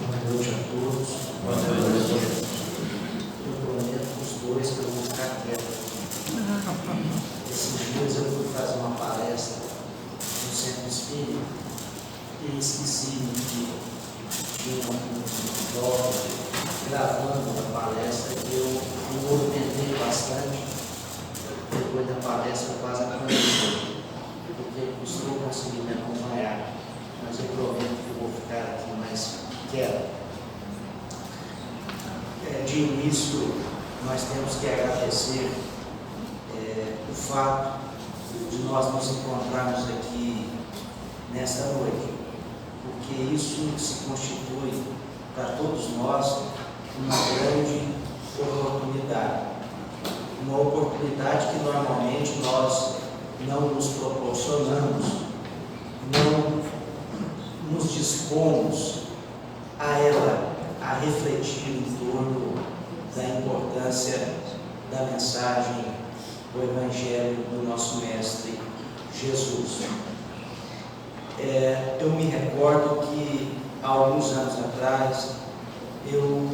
Boa noite a todos. Boa noite. Eu prometo os dois que eu vou ficar quieto. Esses dias eu fui fazer uma palestra no Centro Espírita e esqueci que tinha um jovem gravando a palestra e eu me movimentei bastante. Depois da palestra eu quase apanhei, porque custou conseguir me acompanhar. Mas eu prometo que eu vou ficar aqui mais quieto. De início, nós temos que agradecer o fato de nós nos encontrarmos aqui nesta noite, porque isso se constitui para todos nós uma grande oportunidade. Uma oportunidade que normalmente nós não nos proporcionamos, não nos dispomos a ela, a refletir em torno da importância da mensagem do Evangelho do nosso Mestre Jesus. Eu me recordo que há alguns anos atrás eu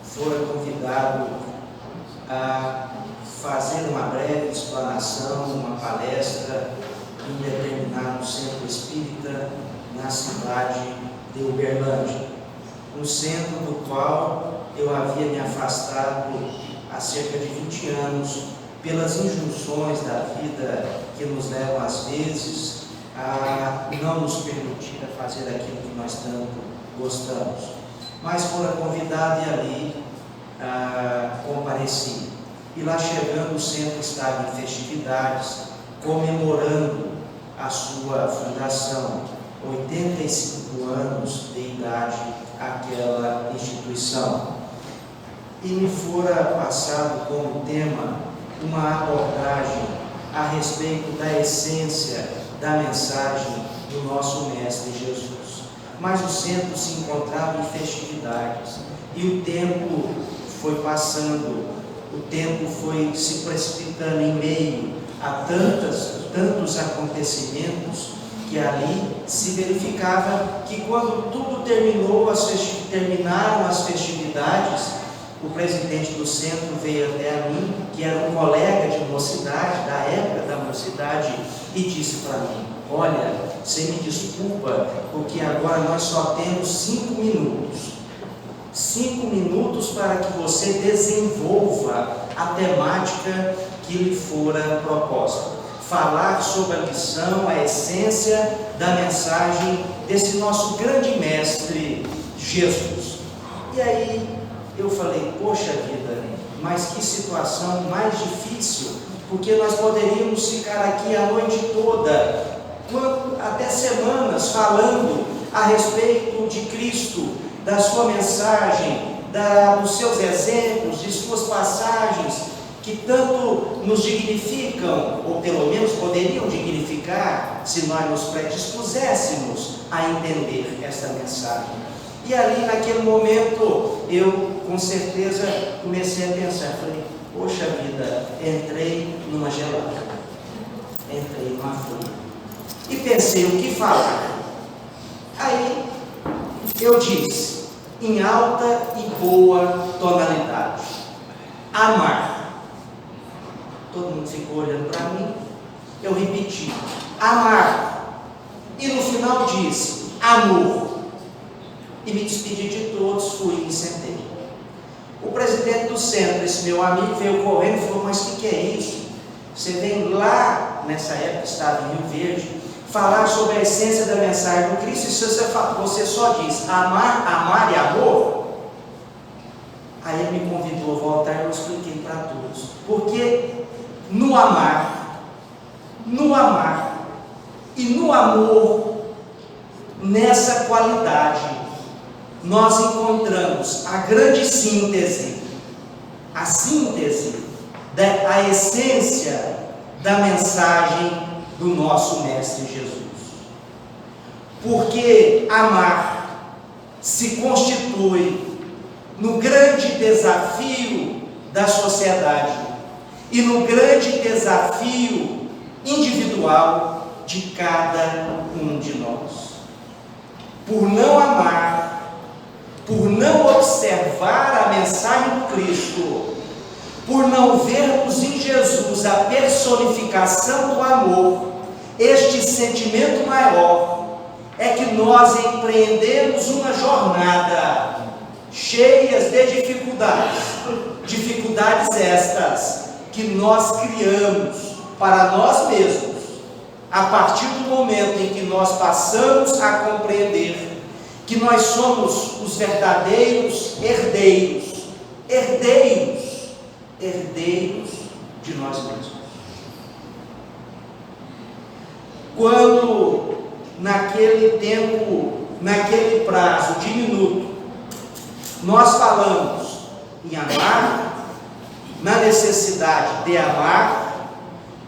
fora convidado a fazer uma breve explanação, uma palestra em um determinado centro espírita na cidade de Uberlândia, um centro do qual eu havia me afastado há cerca de 20 anos pelas injunções da vida que nos levam às vezes a não nos permitir a fazer aquilo que nós tanto gostamos. Mas fora convidado e ali compareci. E lá chegando, o centro estava em festividades, comemorando a sua fundação, 85 anos de idade aquela instituição. E me fora passado como tema uma abordagem a respeito da essência da mensagem do nosso Mestre Jesus. Mas o centro se encontrava em festividades e o tempo foi passando, o tempo foi se precipitando em meio a tantos acontecimentos que ali se verificava que quando tudo terminaram as festividades, o presidente do centro veio até a mim, que era um colega de mocidade, da época da mocidade, e disse para mim: olha, você me desculpa, porque agora nós só temos 5 minutos. 5 minutos para que você desenvolva a temática que lhe fora proposta. Falar sobre a missão, a essência da mensagem desse nosso grande mestre Jesus. E aí eu falei: poxa vida, mas que situação mais difícil, porque nós poderíamos ficar aqui a noite toda, até semanas, falando a respeito de Cristo, da sua mensagem, dos seus exemplos, de suas passagens, que tanto nos dignificam, ou pelo menos poderiam dignificar, se nós nos predispuséssemos a entender esta mensagem. E ali, naquele momento, eu com certeza comecei a pensar, falei: poxa vida, entrei numa gelada, entrei numa fria, e pensei o que falar. Aí eu disse, em alta e boa tonalidade: amar. Todo mundo ficou olhando para mim. Eu repeti: amar. E no final disse: amor. E me despedi de todos, fui e me sentei. O presidente do centro, esse meu amigo, veio correndo e falou: mas o que é isso? Você vem lá, nessa época estava em Rio Verde, falar sobre a essência da mensagem do Cristo, e você só diz amar, amar e amor? Aí ele me convidou a voltar e eu expliquei para todos. Porque no amar e no amor, nessa qualidade, nós encontramos a grande síntese, a essência da mensagem do nosso Mestre Jesus. Porque amar se constitui no grande desafio da sociedade e no grande desafio individual de cada um de nós. Por não amar, por observar a mensagem do Cristo, por não vermos em Jesus a personificação do amor, este sentimento maior, é que nós empreendemos uma jornada cheia de dificuldades, dificuldades estas que nós criamos para nós mesmos, a partir do momento em que nós passamos a compreender que nós somos os verdadeiros herdeiros de nós mesmos. Quando naquele tempo, naquele prazo diminuto, nós falamos em amar, na necessidade de amar,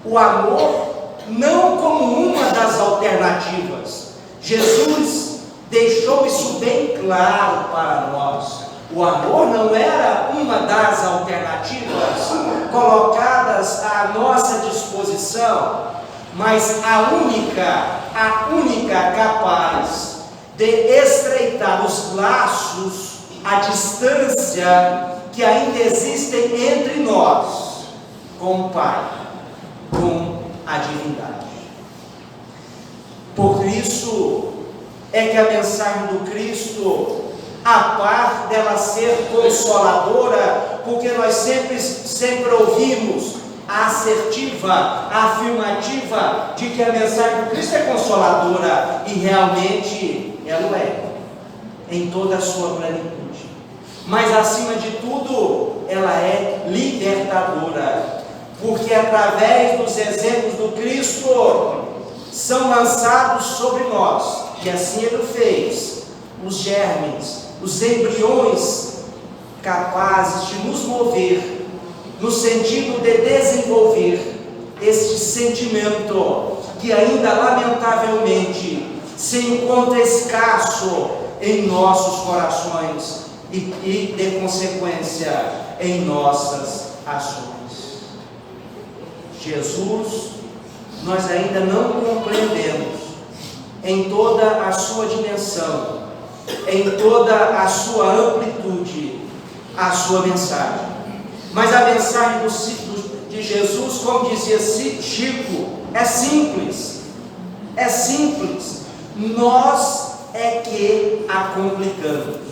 o amor não como uma das alternativas. Jesus deixou isso bem claro para nós. O amor não era uma das alternativas colocadas à nossa disposição, mas a única capaz de estreitar os laços, a distância que ainda existem entre nós com o Pai, com a divindade. Por isso é que a mensagem do Cristo, a par dela ser consoladora, porque nós sempre ouvimos a assertiva, a afirmativa de que a mensagem do Cristo é consoladora, e realmente ela é, em toda a sua plenitude. Mas acima de tudo, ela é libertadora, porque através dos exemplos do Cristo são lançados sobre nós, e assim Ele fez, os germes, os embriões capazes de nos mover no sentido de desenvolver este sentimento que ainda lamentavelmente se encontra escasso em nossos corações e de consequência em nossas ações. Jesus, nós ainda não compreendemos em toda a sua dimensão, em toda a sua amplitude, a sua mensagem. Mas a mensagem de Jesus, como dizia Chico, é simples. É simples. Nós é que a complicamos.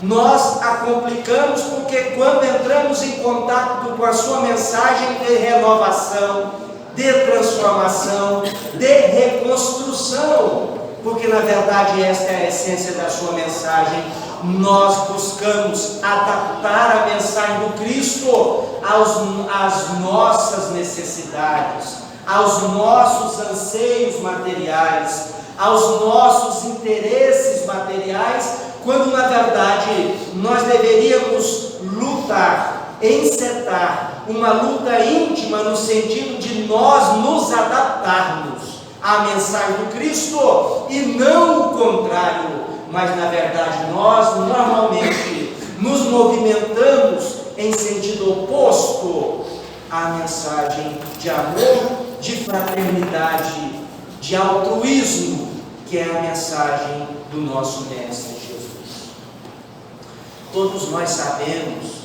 Nós a complicamos porque quando entramos em contato com a sua mensagem de renovação, de transformação, de reconstrução, porque na verdade esta é a essência da sua mensagem, nós buscamos adaptar a mensagem do Cristo às nossas necessidades, aos nossos anseios materiais, aos nossos interesses materiais, quando na verdade nós deveríamos lutar, encetar uma luta íntima no sentido de nós nos adaptarmos à mensagem do Cristo e não o contrário, mas na verdade nós normalmente nos movimentamos em sentido oposto à mensagem de amor, de fraternidade, de altruísmo, que é a mensagem do nosso Mestre Jesus. Todos nós sabemos,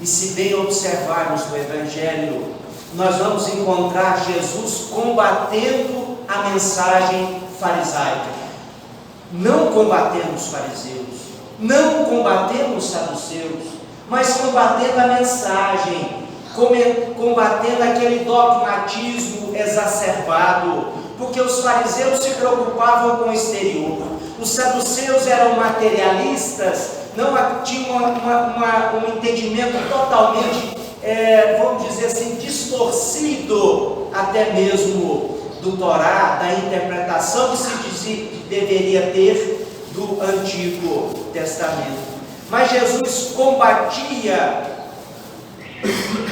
e se bem observarmos no Evangelho, nós vamos encontrar Jesus combatendo a mensagem farisaica. Não combatendo os fariseus, não combatendo os saduceus, mas combatendo a mensagem, combatendo aquele dogmatismo exacerbado, porque os fariseus se preocupavam com o exterior, os saduceus eram materialistas, não tinham um entendimento totalmente, vamos dizer assim, distorcido até mesmo do Torá, da interpretação que se deveria ter do Antigo Testamento. Mas Jesus combatia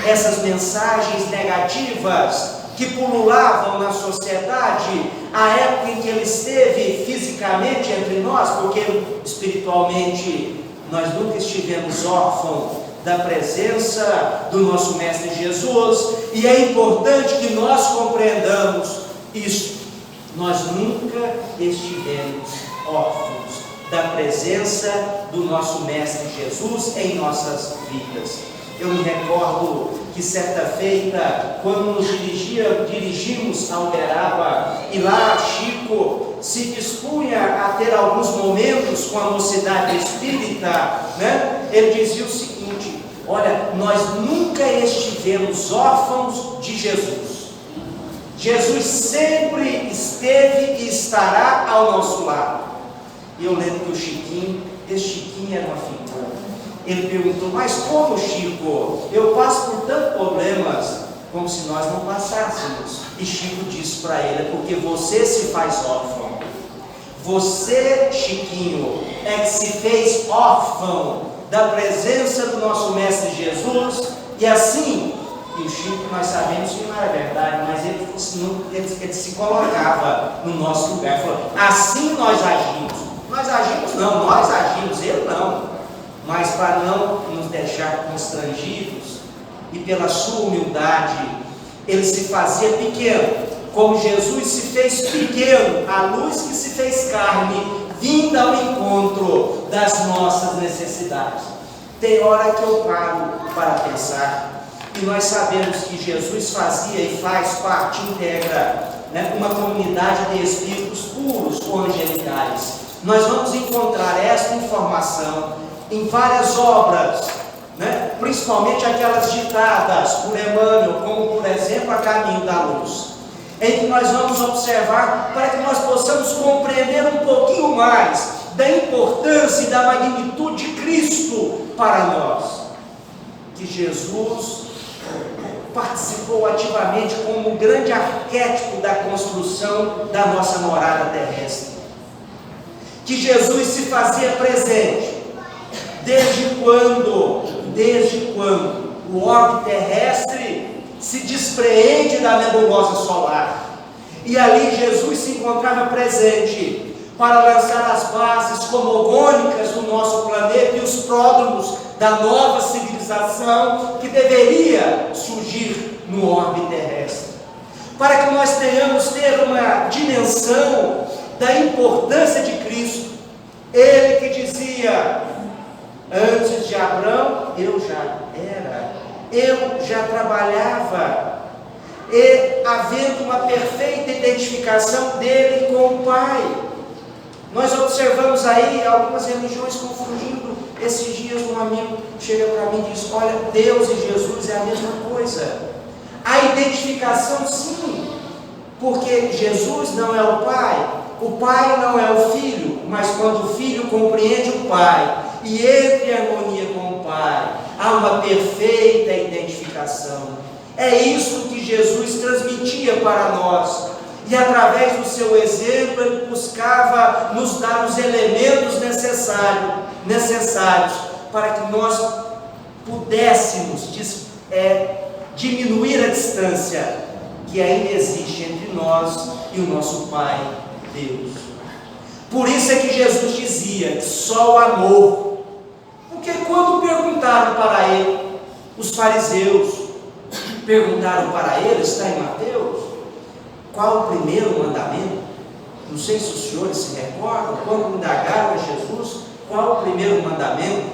essas mensagens negativas que pululavam na sociedade, a época em que ele esteve fisicamente entre nós, porque espiritualmente nós nunca estivemos órfãos da presença do nosso Mestre Jesus, e é importante que nós compreendamos isso. Nós nunca estivemos órfãos da presença do nosso Mestre Jesus em nossas vidas. Eu me recordo que certa feita, quando nos dirigimos a Uberaba, e lá Chico se dispunha a ter alguns momentos com a mocidade espírita, né? Ele dizia o seguinte: olha, nós nunca estivemos órfãos de Jesus. Jesus sempre esteve e estará ao nosso lado. E eu lembro que esse Chiquinho era uma figura. Ele perguntou: mas como, Chico? Eu passo por tantos problemas, como se nós não passássemos. E Chico disse para ele: é porque você se faz órfão. Você, Chiquinho, é que se fez órfão da presença do nosso Mestre Jesus. E assim, e o Chico, nós sabemos que não era verdade, mas ele se colocava no nosso lugar, falou: assim nós agimos. Nós agimos não, nós agimos, ele não. Mas para não nos deixar constrangidos, e pela sua humildade, ele se fazia pequeno, como Jesus se fez pequeno, a luz que se fez carne, vinda ao encontro das nossas necessidades. Tem hora que eu paro para pensar, e nós sabemos que Jesus fazia e faz parte íntegra, né, uma comunidade de espíritos puros ou angelicais. Nós vamos encontrar esta informação em várias obras, né? Principalmente aquelas ditadas por Emmanuel, como por exemplo A Caminho da Luz, em que nós vamos observar para que nós possamos compreender um pouquinho mais da importância e da magnitude de Cristo para nós, que Jesus participou ativamente como um grande arquétipo da construção da nossa morada terrestre, que Jesus se fazia presente. Desde quando o orbe terrestre se despreende da nebulosa solar, e ali Jesus se encontrava presente para lançar as bases cosmogônicas do nosso planeta e os pródromos da nova civilização que deveria surgir no orbe terrestre, para que nós tenhamos ter uma dimensão da importância de Cristo. Ele que dizia: antes de Abraão eu já era, eu já trabalhava, e havendo uma perfeita identificação dele com o Pai. Nós observamos aí algumas religiões confundindo. Esses dias um amigo chega para mim e diz: olha, Deus e Jesus é a mesma coisa. A identificação sim, porque Jesus não é o Pai não é o Filho, mas quando o Filho compreende o Pai e entra em harmonia com o Pai, há uma perfeita identificação. É isso que Jesus transmitia para nós, e através do seu exemplo ele buscava nos dar os elementos necessários para que nós pudéssemos diminuir a distância que ainda existe entre nós e o nosso Pai Deus. Por isso é que Jesus dizia que só o amor, porque quando perguntaram para ele, os fariseus perguntaram para ele, está em Mateus, qual o primeiro mandamento? Não sei se os senhores se recordam, quando indagaram a Jesus qual o primeiro mandamento,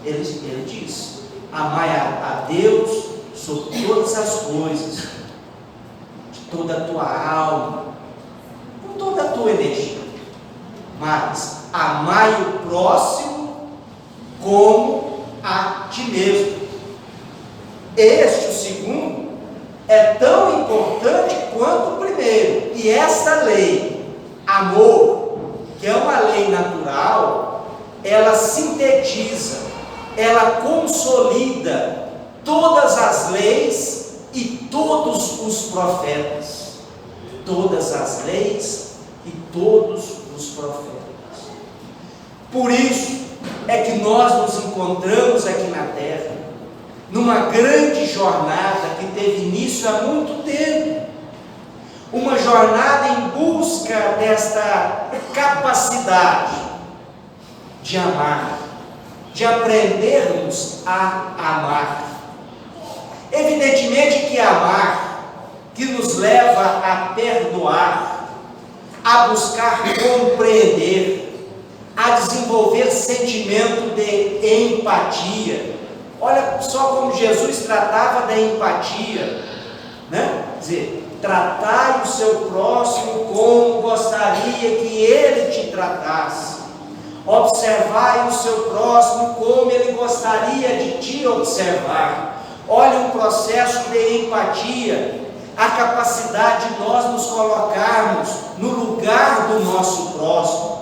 ele disse: amai a Deus sobre todas as coisas, de toda a tua alma, com toda a tua energia, mas amai o próximo como a ti mesmo. Este, o segundo, é tão importante quanto o primeiro. E esta lei, amor, que é uma lei natural, ela sintetiza, ela consolida todas as leis e todos os profetas. Todas as leis e todos os profetas. Por isso é que nós nos encontramos aqui na Terra, numa grande jornada que teve início há muito tempo, uma jornada em busca desta capacidade de amar, de aprendermos a amar. Evidentemente que amar, que nos leva a perdoar, a buscar compreender, a desenvolver sentimento de empatia. Olha só como Jesus tratava da empatia, né? Quer dizer, tratai o seu próximo como gostaria que ele te tratasse. Observai o seu próximo como ele gostaria de te observar. Olha um processo de empatia, a capacidade de nós nos colocarmos no lugar do nosso próximo,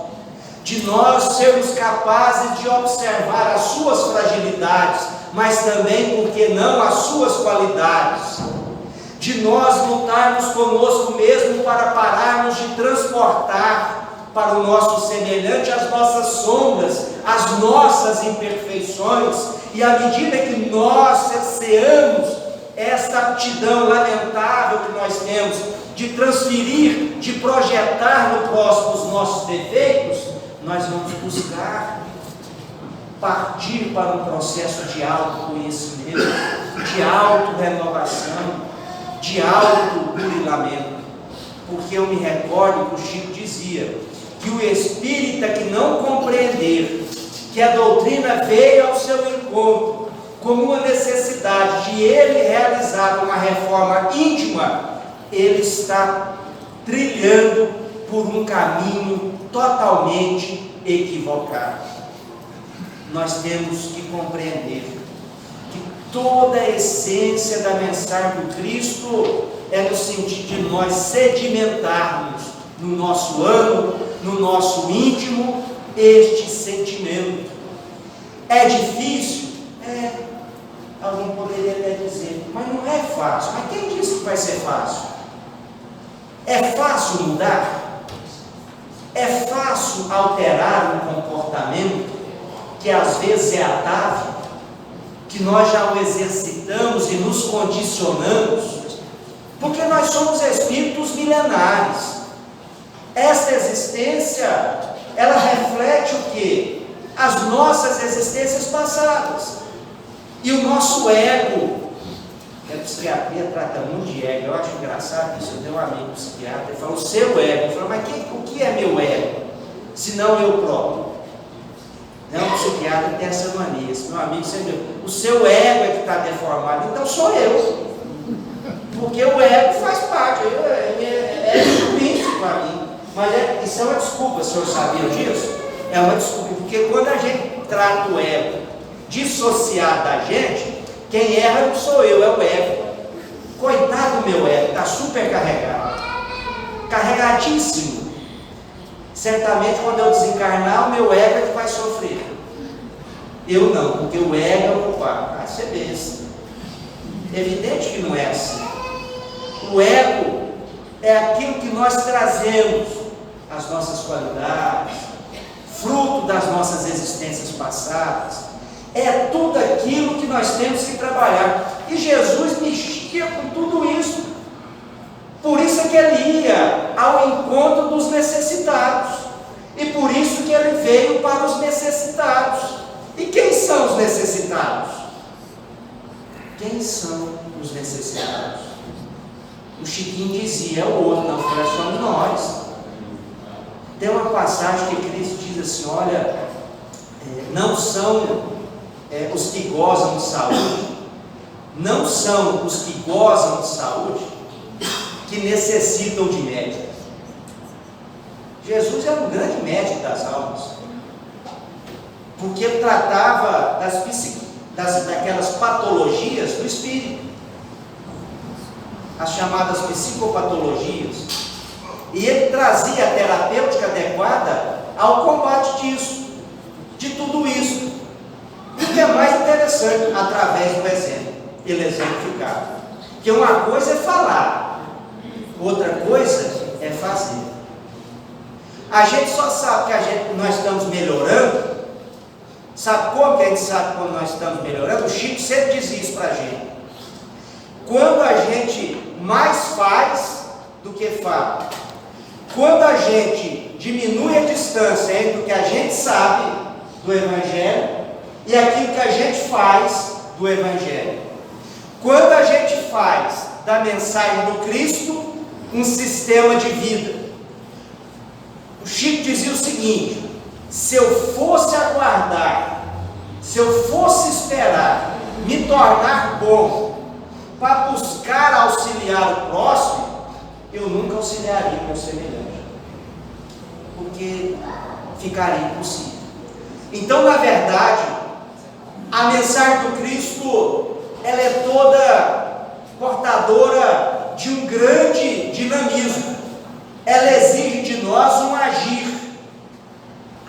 de nós sermos capazes de observar as suas fragilidades, mas também, por que não, as suas qualidades, de nós lutarmos conosco mesmo para pararmos de transportar para o nosso semelhante as nossas sombras, as nossas imperfeições, e à medida que nós cerceamos esta aptidão lamentável que nós temos de transferir, de projetar no próximo os nossos defeitos, nós vamos buscar partir para um processo de autoconhecimento, de autorrenovação, de autoburilamento. Porque eu me recordo que o Chico dizia que o espírita que não compreender que a doutrina veio ao seu encontro como uma necessidade de ele realizar uma reforma íntima, ele está trilhando por um caminho totalmente equivocado. Nós temos que compreender que toda a essência da mensagem do Cristo é no sentido de nós sedimentarmos no nosso âmago, no nosso íntimo, este sentimento. É difícil? É. Alguém poderia até dizer, mas não é fácil. Mas quem disse que vai ser fácil? É fácil mudar? É fácil alterar um comportamento que às vezes é atávico, que nós já o exercitamos e nos condicionamos, porque nós somos espíritos milenares. Esta existência, ela reflete o quê? As nossas existências passadas. E o nosso ego, a psiquiatria trata muito de ego, eu acho engraçado isso. Eu tenho um amigo psiquiatra, ele fala, o seu ego. Eu falo, mas o que é meu ego? Se não eu próprio. Não, o psiquiatra tem essa mania. Esse meu amigo sempre diz, o seu ego é que está deformado, então sou eu. Porque o ego faz parte, é intrínseco a mim. Mas isso é uma desculpa, o senhor sabia disso? É uma desculpa, porque quando a gente trata o ego dissociado da gente, quem erra não sou eu, é o ego. Coitado do meu ego, está super carregado, carregadíssimo. Certamente quando eu desencarnar, o meu ego é que vai sofrer. Eu não, porque o ego é o culpado. Ah, isso é besta. Evidente que não é assim. O ego é aquilo que nós trazemos, as nossas qualidades, fruto das nossas existências passadas. É tudo aquilo que nós temos que trabalhar. E Jesus mexia com tudo isso. Por isso é que ele ia ao encontro dos necessitados. E por isso que ele veio para os necessitados. E quem são os necessitados? Quem são os necessitados? O Chiquinho dizia, é o outro, não somos nós. Tem uma passagem que Cristo diz assim, olha, não são os que gozam de saúde, não são os que gozam de saúde que necessitam de médico. Jesus era um grande médico das almas, porque ele tratava daquelas patologias do espírito, as chamadas psicopatologias, e ele trazia a terapêutica adequada ao combate disso, de tudo isso. E o que é mais interessante, através do exemplo, ele exemplificava. Porque uma coisa é falar, outra coisa é fazer. A gente só sabe que nós estamos melhorando. Sabe como que a gente sabe quando nós estamos melhorando? O Chico sempre diz isso para a gente. Quando a gente mais faz do que fala. Quando a gente diminui a distância entre o que a gente sabe do Evangelho e aquilo que a gente faz do Evangelho. Quando a gente faz da mensagem do Cristo um sistema de vida. O Chico dizia o seguinte, Se eu fosse aguardar, se eu fosse esperar me tornar bom para buscar auxiliar o próximo, eu nunca auxiliaria meu semelhante, porque ficaria impossível. Então, na verdade, a mensagem do Cristo, ela é toda portadora de um grande dinamismo. Ela exige de nós um agir.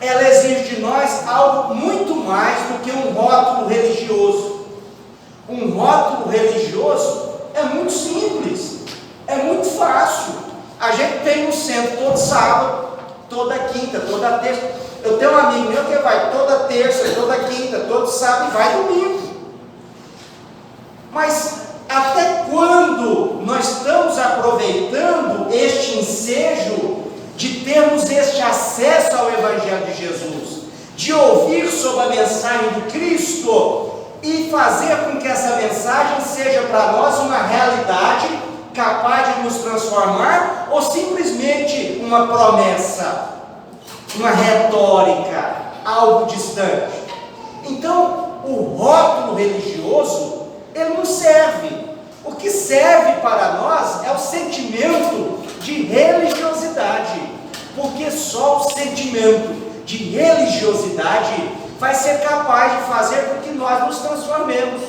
Ela exige de nós algo muito mais do que um rótulo religioso. Um rótulo religioso é muito simples, é muito fácil. A gente tem no centro todo sábado, toda quinta, toda terça. Eu tenho um amigo meu que vai toda terça, toda quinta, todo sábado e vai domingo. Mas até quando nós estamos aproveitando este ensejo de termos este acesso ao Evangelho de Jesus, de ouvir sobre a mensagem do Cristo e fazer com que essa mensagem seja para nós uma realidade capaz de nos transformar, ou simplesmente uma promessa, uma retórica, algo distante? Então, o rótulo religioso, ele não serve. O que serve para nós é o sentimento de religiosidade, porque só o sentimento de religiosidade vai ser capaz de fazer com que nós nos transformemos,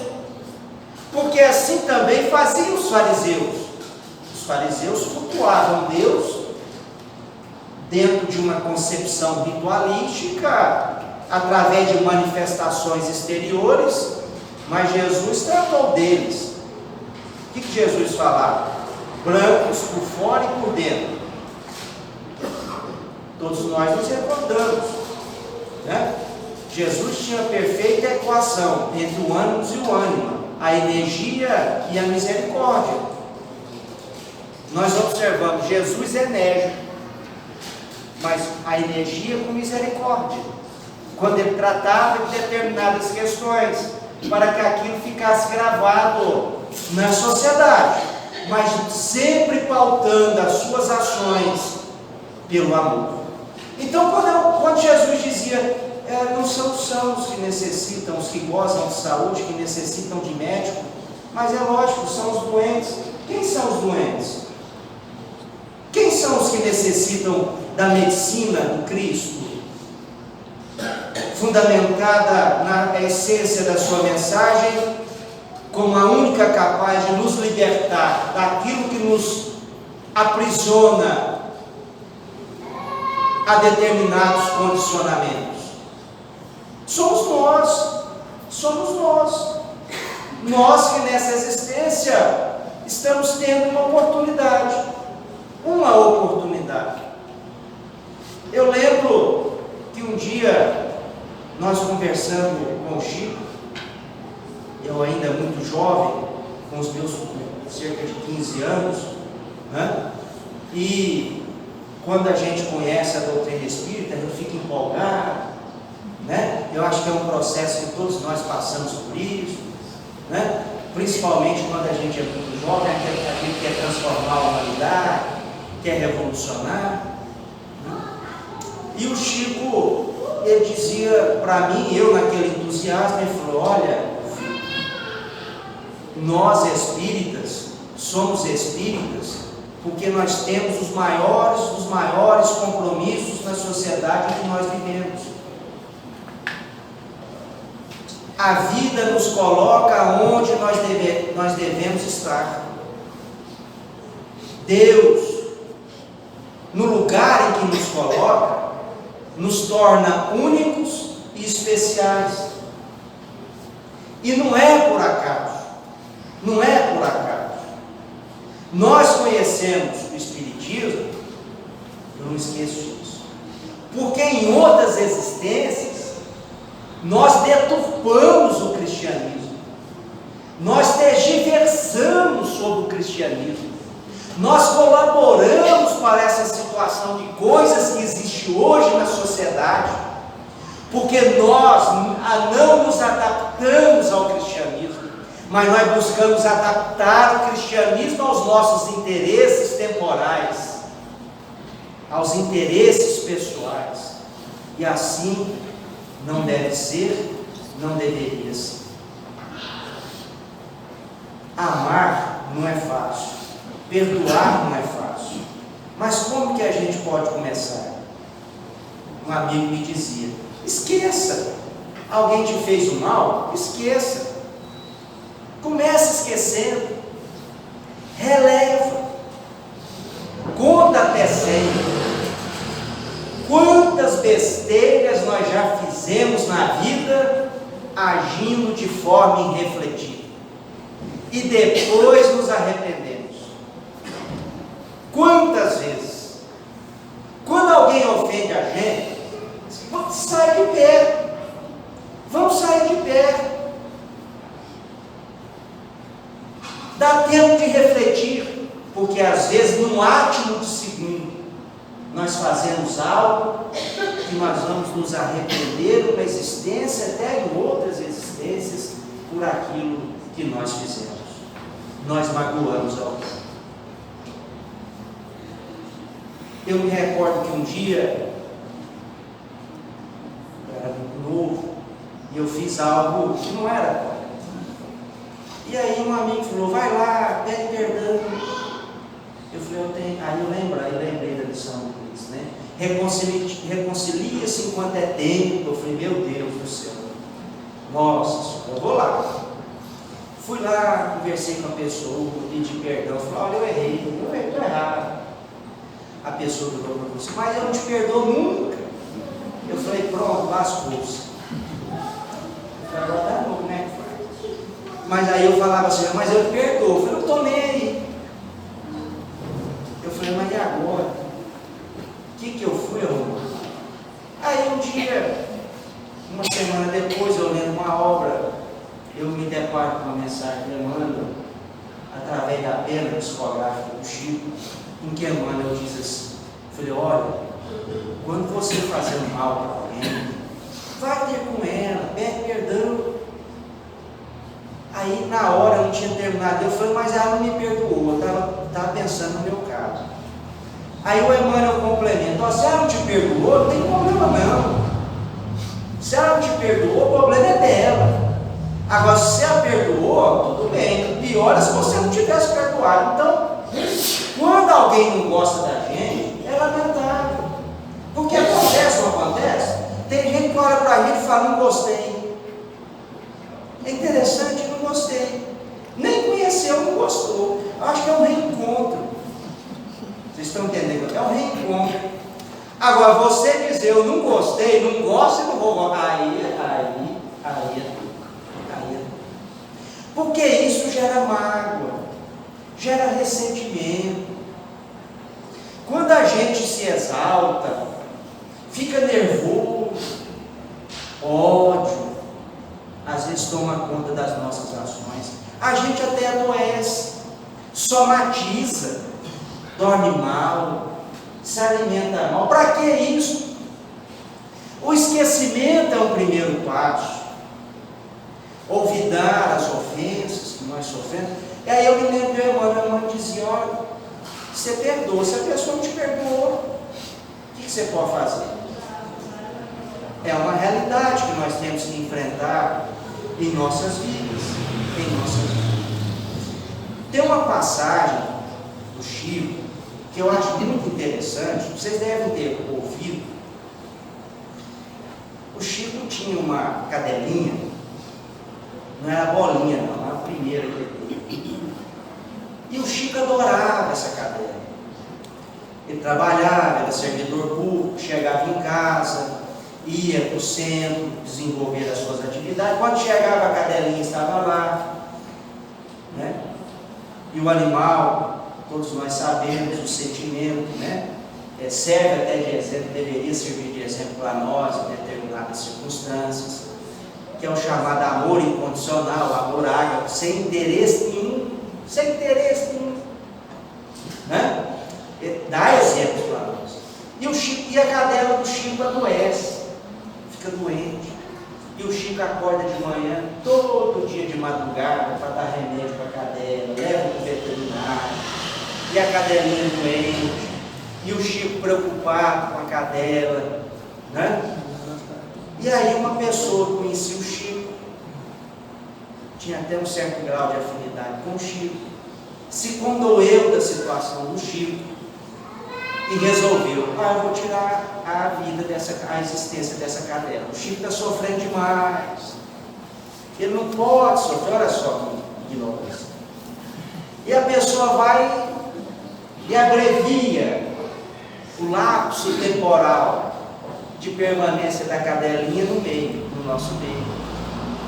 porque assim também faziam os fariseus. Os fariseus cultuavam Deus dentro de uma concepção ritualística, através de manifestações exteriores, mas Jesus tratou deles. O que Jesus falava? Brancos por fora e por dentro. Todos nós nos recordamos, né? Jesus tinha a perfeita equação entre o ânimos e o ânima, a energia e a misericórdia. Nós observamos, Jesus é enérgico, mas a energia com misericórdia, quando ele tratava de determinadas questões, para que aquilo ficasse gravado na sociedade, mas sempre pautando as suas ações pelo amor. Então, quando Jesus dizia, não são os que necessitam, os que gozam de saúde, que necessitam de médico, mas é lógico, são os doentes. Quem são os doentes? Quem são os que necessitam da medicina do Cristo, fundamentada na essência da sua mensagem, como a única capaz de nos libertar daquilo que nos aprisiona a determinados condicionamentos? Somos nós que nessa existência estamos tendo uma oportunidade. Eu lembro que um dia nós conversando com o Chico, eu ainda muito jovem, com os meus cerca de 15 anos, né? E quando a gente conhece a doutrina espírita, a gente fica empolgado, né? Eu acho que é um processo que todos nós passamos por isso, né? Principalmente quando a gente é muito jovem, a gente quer transformar a humanidade, quer revolucionar, né? E o Chico, ele dizia para mim, eu naquele entusiasmo, ele falou: olha, nós espíritas somos espíritas porque nós temos os maiores dos maiores compromissos na sociedade em que nós vivemos. A vida nos coloca onde nós devemos estar. Deus, no lugar em que nos coloca, nos torna únicos e especiais. E não é por acaso. Não é por acaso. Nós conhecemos o Espiritismo, eu não esqueço disso, porque em outras existências nós deturpamos o cristianismo, nós tergiversamos sobre o cristianismo, nós colaboramos para essa situação de coisas que existe hoje na sociedade, porque nós não nos adaptamos ao cristianismo, mas nós buscamos adaptar o cristianismo aos nossos interesses temporais, aos interesses pessoais. E assim não deve ser, não deveria ser. Amar não é fácil, perdoar não é fácil. Mas como que a gente pode começar? Um amigo me dizia: esqueça. Alguém te fez o mal? Esqueça. Comece esquecendo. Releva. Conta até 100. Quantas besteiras nós já fizemos na vida agindo de forma irrefletida e depois nos arrependemos. Quantas vezes? Quando alguém ofende a gente, sai de perto. Vamos sair de perto. Dá tempo de refletir, porque às vezes num átimo de segundo nós fazemos algo que nós vamos nos arrepender numa existência, até em outras existências, por aquilo que nós fizemos. Nós magoamos alguém. Eu me recordo que um dia, eu era muito novo, e eu fiz algo que não era correto. E aí um amigo falou: vai lá, pede perdão. Eu falei: eu tenho. Aí eu lembrei da lição de Cristo, né? Reconcilia-se enquanto é tempo. Eu falei: meu Deus do céu, nossa, eu vou lá. Fui lá, conversei com a pessoa, pedi perdão. Falei: olha, eu errei, estou errado. A pessoa do doutor falou assim: mas eu não te perdoo nunca. Eu falei: pronto, lascou-se. Agora tá bom, né? Mas aí eu falava assim: mas eu te perdoo. Eu falei: eu tô nem aí. Eu falei: mas e agora? O que eu fui arrumar? Aí um dia, uma semana depois, eu lendo uma obra, eu me deparo com uma mensagem que Emmanuel, através da pena psicográfica do Chico, em que Emmanuel diz assim: falei: olha, quando você fazer um mal para alguém, vai ter com ela, pede perdão. Aí na hora eu não tinha terminado, eu falei: mas ela não me perdoou, eu estava pensando no meu caso. Aí o Emmanuel complementa: se ela não te perdoou, não tem problema não. Se ela não te perdoou, o problema é dela. Agora, se ela perdoou, tudo bem. O pior é se você não tivesse perdoado. Então, quando alguém não gosta da gente, é lamentável. Porque acontece, não acontece? Tem gente que olha para a gente e fala: não gostei. É interessante, não gostei. Nem conheceu, não gostou. Eu acho que é um reencontro. Vocês estão entendendo? É um reencontro. Agora, você dizer: eu não gostei, não gosto e não vou gostar, aí é. Porque isso gera mágoa, gera ressentimento. Quando a gente se exalta, fica nervoso, ódio, às vezes toma conta das nossas ações, a gente até adoece, somatiza, dorme mal, se alimenta mal. Para que isso? O esquecimento é o primeiro passo. Olvidar as ofensas que nós sofremos. E aí eu me lembro de Emmanuel dizia: olha, você perdoa, se a pessoa não te perdoou, o que você pode fazer? É uma realidade que nós temos que enfrentar em nossas vidas. Tem uma passagem do Chico que eu acho muito interessante, vocês devem ter ouvido. O Chico tinha uma cadelinha. Não era bolinha, não, era a primeira que ele teve. E o Chico adorava essa cadela. Ele trabalhava, era servidor público, chegava em casa, ia para o centro, desenvolver as suas atividades. Quando chegava, a cadelinha estava lá, né? E o animal, todos nós sabemos, o sentimento, né? Serve até de exemplo, deveria servir de exemplo para nós em determinadas circunstâncias, que é o chamado amor incondicional, amor ágape, sem interesse nenhum, né? Dá exemplos para nós. E a cadela do Chico adoece, fica doente, e o Chico acorda de manhã, todo dia de madrugada, para dar remédio para a cadela, leva para o veterinário, e a cadelinha doente, e o Chico preocupado com a cadela, né? E aí uma pessoa conhecia o Chico, tinha até um certo grau de afinidade com o Chico, se condoeu da situação do Chico e resolveu: eu vou tirar a existência dessa cadela. O Chico está sofrendo demais, ele não pode sofrer. Olha só que ignorância. E a pessoa vai e abrevia o lapso temporal de permanência da cadelinha no nosso meio.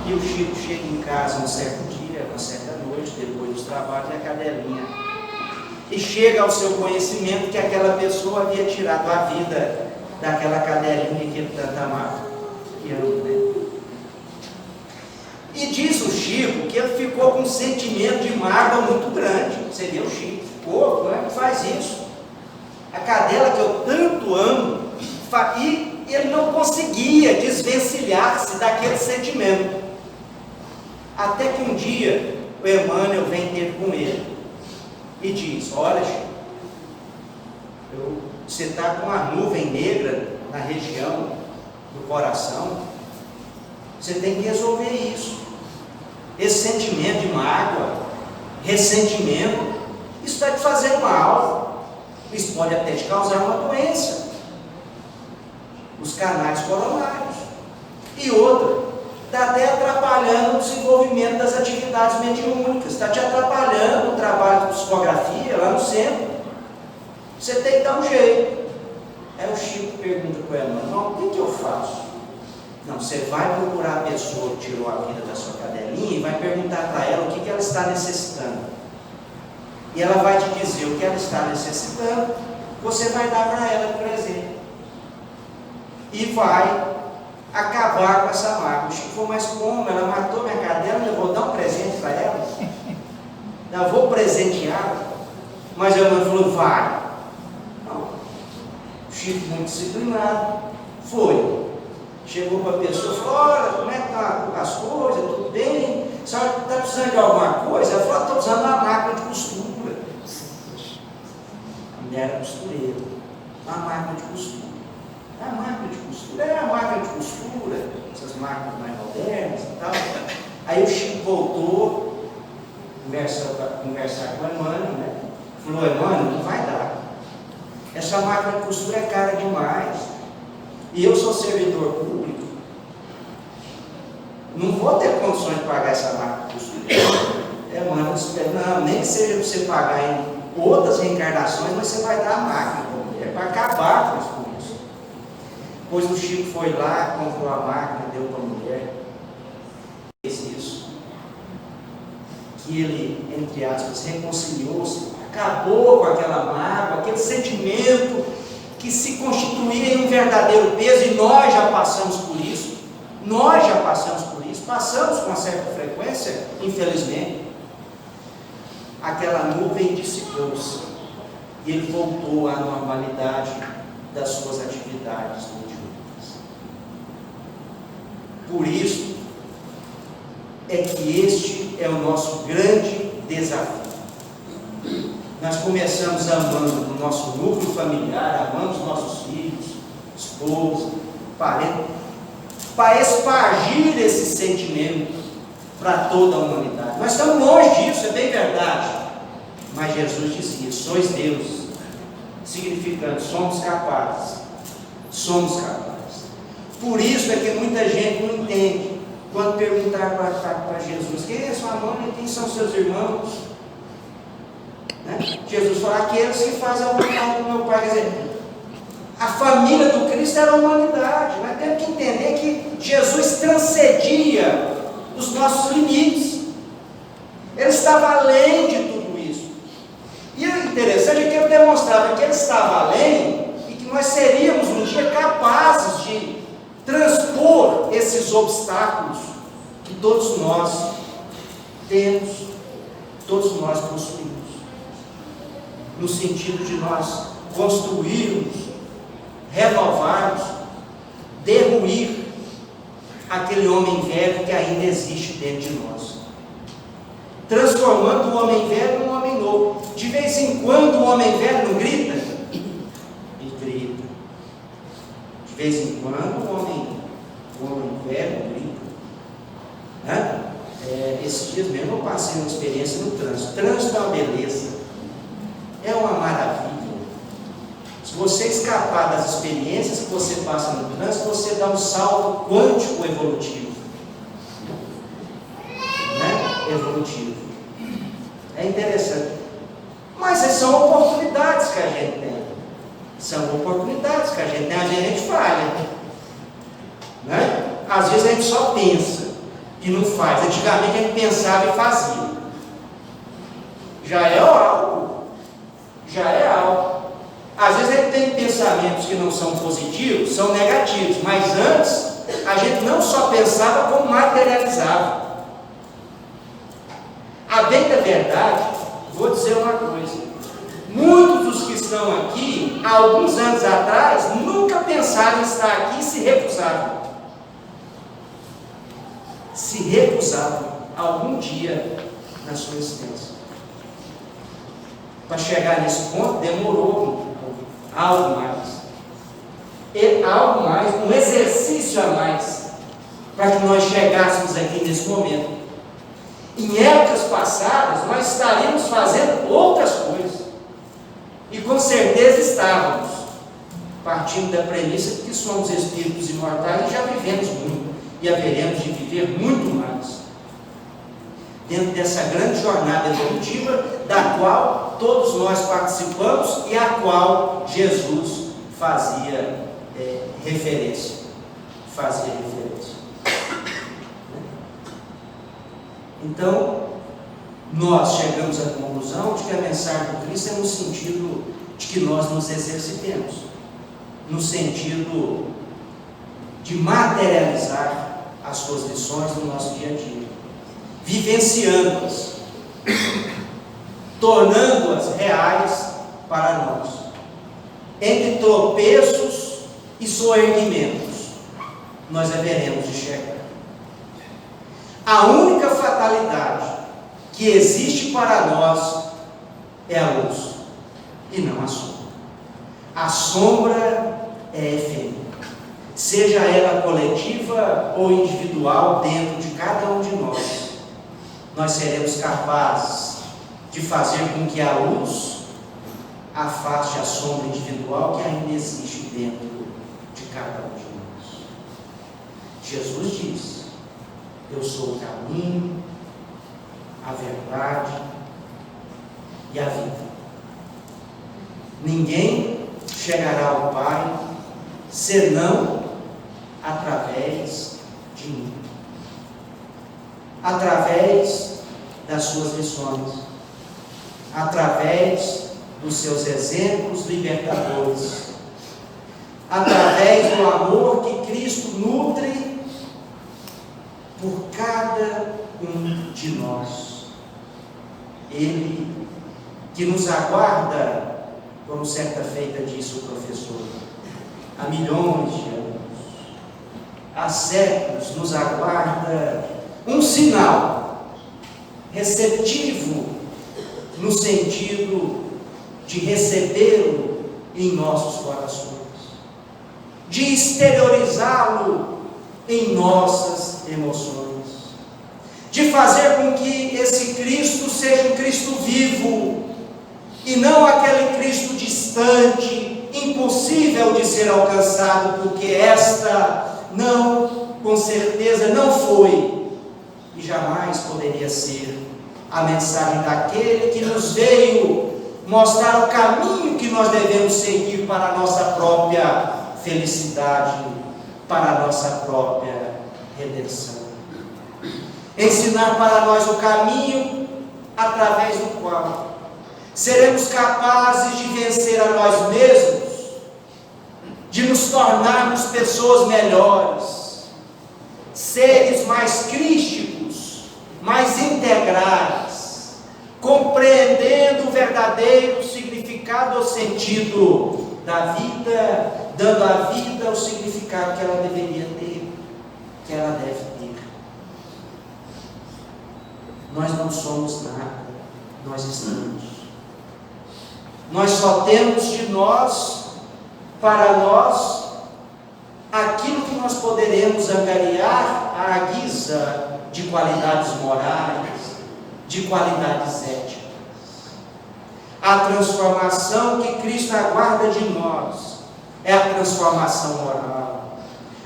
E o Chico chega em casa um certo dia, uma certa noite, depois dos trabalhos, e a cadelinha. E chega ao seu conhecimento que aquela pessoa havia tirado a vida daquela cadelinha que ele tanto amava. E diz o Chico que ele ficou com um sentimento de mágoa muito grande. Você vê o Chico, pô, como é que faz isso? A cadela que eu tanto amo, e ele não conseguia desvencilhar-se daquele sentimento. Até que um dia o Emmanuel vem ter com ele e diz: olha, Chico, você está com uma nuvem negra na região do coração, você tem que resolver isso. Esse sentimento de mágoa, ressentimento, isso está te fazendo mal, isso pode até te causar uma doença, os canais coronários. E outra, está até atrapalhando o desenvolvimento das atividades mediúnicas, está te atrapalhando o trabalho de psicografia lá no centro. Você tem que dar um jeito. Aí o Chico pergunta para ela: não, o que eu faço? Não, você vai procurar a pessoa que tirou a vida da sua cadelinha e vai perguntar para ela o que ela está necessitando. E ela vai te dizer o que ela está necessitando, você vai dar para ela de presente. E vai acabar com essa mágoa. O Chico falou: mas como? Ela matou minha cadela, eu vou dar um presente para ela? Eu vou presenteá-la? Mas a mãe falou: vai. Não. O Chico, muito disciplinado, foi. Chegou para a pessoa e falou: olha, como é que estão as coisas? Tudo bem? A senhora está precisando de alguma coisa? Ela falou: estou precisando de uma máquina de costura. A mulher era costureira. Uma máquina de costura. A máquina de costura é a máquina de costura, essas máquinas mais modernas e tal. Aí o Chico voltou, conversar com o Emmanuel, né? Falou: Emmanuel, não vai dar. Essa máquina de costura é cara demais. E eu sou servidor público, não vou ter condições de pagar essa máquina de costura. Emmanuel disse: não, nem que seja para você pagar em outras reencarnações, mas você vai dar a máquina para a mulher, para acabar com isso. Pois o Chico foi lá, comprou a máquina, deu para a mulher. Fez isso. Que ele, entre aspas, reconciliou-se, acabou com aquela mágoa, aquele sentimento que se constituía em um verdadeiro peso, e nós já passamos por isso. Nós já passamos por isso, passamos com uma certa frequência, infelizmente. Aquela nuvem dissipou-se e ele voltou à normalidade das suas atividades mediúnicas. Por isso é que este é o nosso grande desafio. Nós começamos amando o nosso núcleo familiar, amando os nossos filhos, esposa, parentes, para espargir esse sentimento para toda a humanidade. Nós estamos longe disso, é bem verdade. Mas Jesus dizia: sois Deus, significando somos capazes. Somos capazes. Por isso é que muita gente não entende quando perguntar para Jesus: quem é sua mãe? Quem são seus irmãos? Né? Jesus falou: aqueles que fazem a vontade do meu Pai. Quer dizer, a família do Cristo era a humanidade. Nós temos que entender que Jesus transcendia os nossos limites. Ele estava além de tudo isso. E o interessante é que ele demonstrava que ele estava além e que nós seríamos um dia capazes de transpor esses obstáculos que todos nós temos, todos nós possuímos, no sentido de nós construirmos, renovarmos, derruir aquele homem velho que ainda existe dentro de nós, transformando o homem velho num homem novo. De vez em quando o homem velho não grita? Ele grita. De vez em quando o homem Esses dias mesmo eu passei uma experiência no trânsito. Trânsito é uma beleza, é uma maravilha. Se você escapar das experiências que você passa no trânsito, você dá um salto quântico evolutivo. Né? Evolutivo. É interessante. Mas são oportunidades que a gente tem. São oportunidades que a gente tem. Às vezes a gente falha. Né? Às vezes a gente só pensa e não faz. Antigamente a gente pensava e fazia. Já é algo. Já é algo. Às vezes a gente tem pensamentos que não são positivos, são negativos. Mas antes, a gente não só pensava, como materializava. A bem da verdade, vou dizer uma coisa. Muitos dos que estão aqui, há alguns anos atrás, nunca pensaram em estar aqui e se recusavam. Se recusavam algum dia na sua existência. Para chegar nesse ponto, demorou algo mais. E algo mais, um exercício a mais, para que nós chegássemos aqui nesse momento. Em épocas passadas, nós estaríamos fazendo outras coisas. E com certeza estávamos, partindo da premissa de que somos espíritos imortais e já vivemos muito, e haveremos de viver muito mais. Dentro dessa grande jornada evolutiva, da qual todos nós participamos e a qual Jesus fazia referência. Então, nós chegamos à conclusão de que a mensagem do Cristo é no sentido de que nós nos exercitemos, no sentido de materializar as suas lições no nosso dia a dia, vivenciando-as, tornando-as reais para nós, entre tropeços e soerguimentos, nós haveremos de chegar. A única fatalidade que existe para nós é a luz, e não a sombra. A sombra é efêmera, seja ela coletiva ou individual dentro de cada um de nós. Nós seremos capazes de fazer com que a luz afaste a sombra individual que ainda existe dentro de cada um de nós. Jesus diz: eu sou o caminho, a verdade e a vida. Ninguém chegará ao Pai senão através de mim, através das suas lições, através dos seus exemplos libertadores, através do amor que Cristo nutre por cada um de nós. Ele que nos aguarda, como certa feita disse o professor, há milhões de anos, há séculos, nos aguarda um sinal receptivo no sentido de recebê-lo em nossos corações, de exteriorizá-lo em nossas emoções, de fazer com que esse Cristo seja um Cristo vivo e não aquele Cristo distante, impossível de ser alcançado, porque esta não, com certeza não foi e jamais poderia ser a mensagem daquele que nos veio mostrar o caminho que nós devemos seguir para a nossa própria felicidade, para a nossa própria redenção. Ensinar para nós o caminho através do qual seremos capazes de vencer a nós mesmos, de nos tornarmos pessoas melhores, seres mais crísticos, mais integrais, compreendendo o verdadeiro significado ou sentido da vida, dando à vida o significado que ela deveria ter, que ela deve ter. Nós não somos nada, nós estamos. Nós só temos de nós, para nós, aquilo que nós poderemos angariar à guisa de qualidades morais, de qualidades éticas. A transformação que Cristo aguarda de nós é a transformação moral.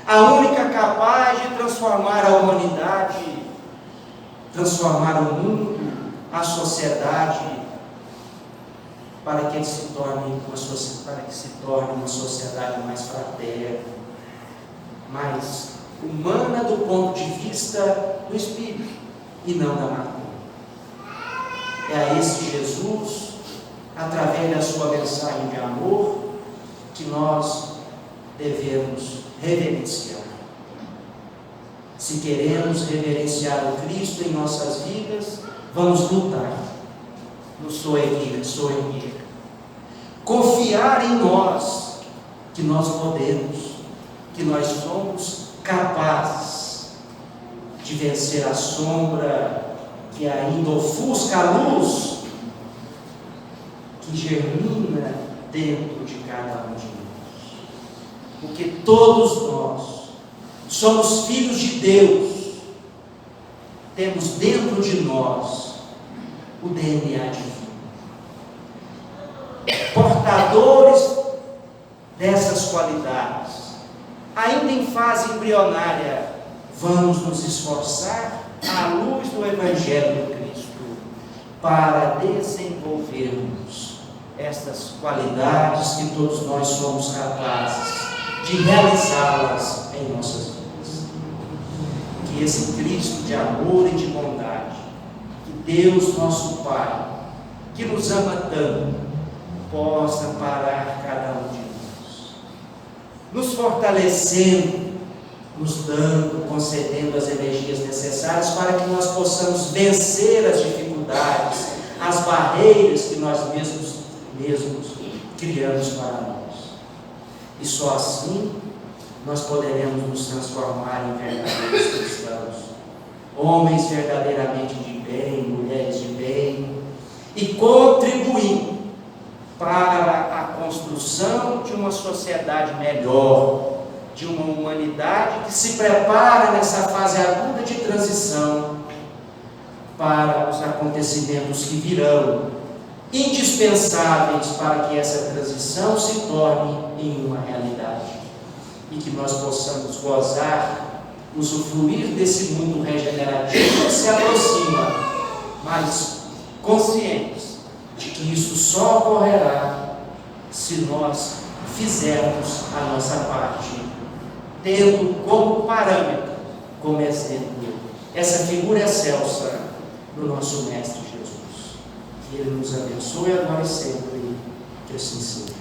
A única capaz de transformar a humanidade, transformar o mundo, a sociedade, para que se torne uma sociedade mais fraterna, mais humana do ponto de vista do Espírito e não da matéria. É a esse Jesus, através da sua mensagem de amor, que nós devemos reverenciar. Se queremos reverenciar o Cristo em nossas vidas, vamos lutar, nos soerguer, confiar em nós, que nós podemos, que nós somos capazes de vencer a sombra que ainda ofusca a luz que germina dentro de cada um de nós. Porque todos nós somos filhos de Deus, temos dentro de nós o DNA divino. Portadores dessas qualidades, ainda em fase embrionária, vamos nos esforçar à luz do Evangelho de Cristo para desenvolvermos estas qualidades que todos nós somos capazes de realizá-las em nossas vidas. Que esse Cristo de amor e de bondade, que Deus nosso Pai, que nos ama tanto, possa parar cada um de nós, nos fortalecendo, nos dando, concedendo as energias necessárias para que nós possamos vencer as dificuldades, as barreiras que nós mesmos criamos para nós. E só assim nós poderemos nos transformar em verdadeiros cristãos, homens verdadeiramente de bem, mulheres de bem, e contribuindo para a construção de uma sociedade melhor, de uma humanidade que se prepara nessa fase aguda de transição para os acontecimentos que virão, indispensáveis para que essa transição se torne em uma realidade e que nós possamos gozar, usufruir desse mundo regenerativo que se aproxima, mas conscientes de que isso só ocorrerá se nós fizermos a nossa parte, tendo como parâmetro, como exemplo, essa figura excelsa do nosso Mestre Jesus. Que Ele nos abençoe agora e sempre, que assim seja.